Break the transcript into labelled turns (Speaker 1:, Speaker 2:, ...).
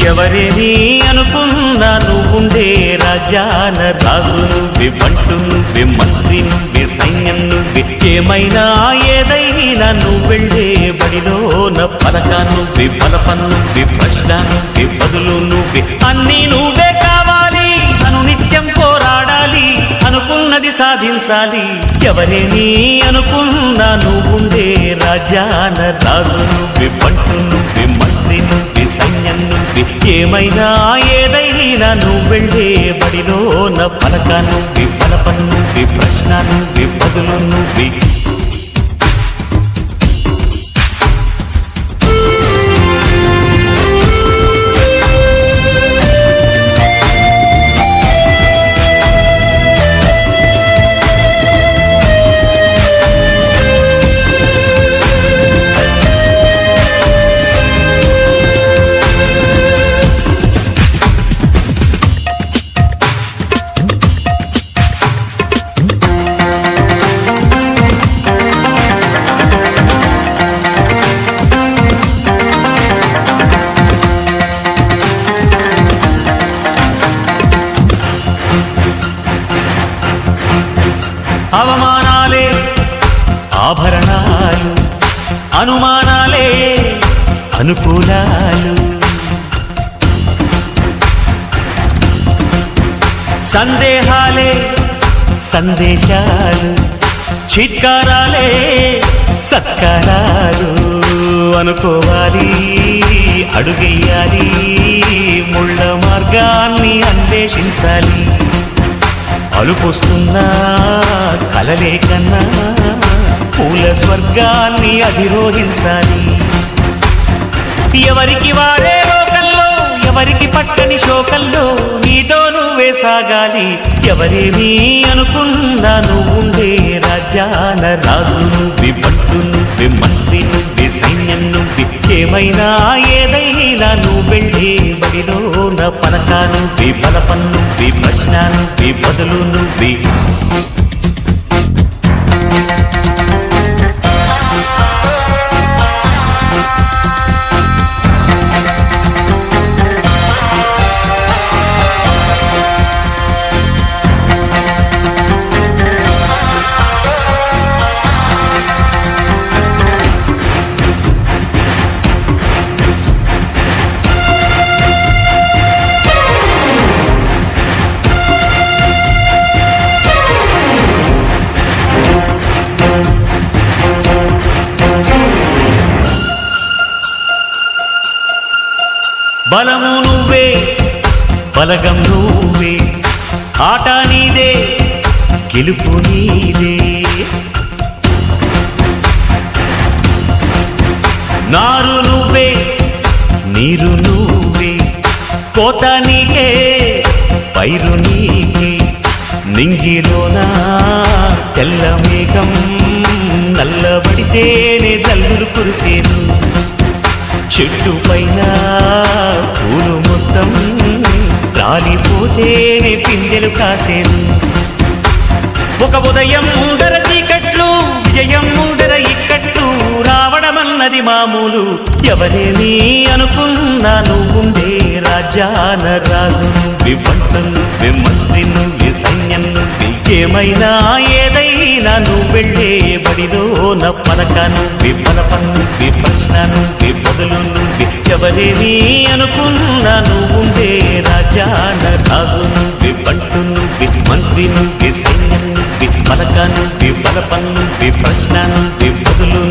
Speaker 1: ఎవరేని అనుకున్నా నువ్వుండే రాజాన రాజు నువ్వే, బంటు నువ్వే, మంత్రి నువ్వే, సైన్యం నువ్వే, ఏమైనా ఏదైనా నువ్వెళ్ళే బడిలోన పలక నువ్వే, బలపం నువ్వే, ప్రశ్న నువ్వే, బదులు నువ్వే, అన్నీ నువ్వే కావాలి. నిత్యం పోరాడాలి, అనుకున్నది సాధించాలి. ఎవరేని అనుకున్నా నువ్వుండే రాజాన రాజు నువ్వే, బంటు నువ్వే, మంత్రి నువ్వే, సైన్యం నువ్వే, ఏమైనా ఏదైనా నువ్వెళ్ళే బడిలోన పలక నువ్వే, బలపం నువ్వే, ప్రశ్న నువ్వే, బదులు నువ్వే. అవమానాలే ఆభరణాలు, అనుమానాలే అనుకూలాలు, సందేహాలే సందేశాలు, చిత్కారాలే సత్కారాలు. అనుకోవాలి, అడుగెయ్యాలి, ముళ్ళ మార్గాన్ని అన్వేషించాలి. అలుపొస్తున్నా కలలే కన్నా పూల స్వర్గాన్ని అధిరోహించాలి. ఎవరికి వారే లోకల్లో, ఎవరికి పట్టని శోకల్లో, నీతో నువ్వే సాగాలి. ఎవరేమీ అనుకున్నా నువ్వుండే రాజాన రాజు నువ్వే, బంటు నువ్వే, మంత్రి నువ్వే, సైన్యం నువ్వే, ఏమైనా ఏదైనా నువ్వెళ్ళే బడిలోన పలక నువ్వే, బలపం నువ్వే, ప్రశ్న నువ్వే, బదులు నువ్వే. బలము నువ్వే, బలగం నువ్వే, ఆట నీదే, గెలుపు నీదే. నారు నువ్వే, నీరు నువ్వే, కోత నీకే, పైరు నీకే. నింగిలోన తెల్ల మేఘం నల్లబడితేనే జల్లులు కురిసేను. చెట్టు పైన పూలు మొత్తం రాలిపోతేనే పిందెలు కాసేను. ఒక ఉదయం ముందర చీకట్లు, విజయం ముందర ఇక్కట్లు, రావడమన్నది మామూలు. ఎవరేమీ అనుకున్నా నువ్వుండే రాజాన రాజు నువ్వే, బంటు నువ్వే, మంత్రి నువ్వే, సైన్యం నువ్వే, ఏమైనా ఏదైనా నువ్వెళ్ళే బడిలోన పలక నువ్వే, బలపం నువ్వే, ప్రశ్న నువ్వే, బదులు నువ్వే. ఎవరేమీ అనుకున్నా నువ్వుండే రాజాన రాజు నువ్వే, బంటు నువ్వే, మంత్రి నువ్వే, సైన్యం నువ్వే, పలక నువ్వే, బలపం నువ్వే, ప్రశ్న నువ్వే, బదులు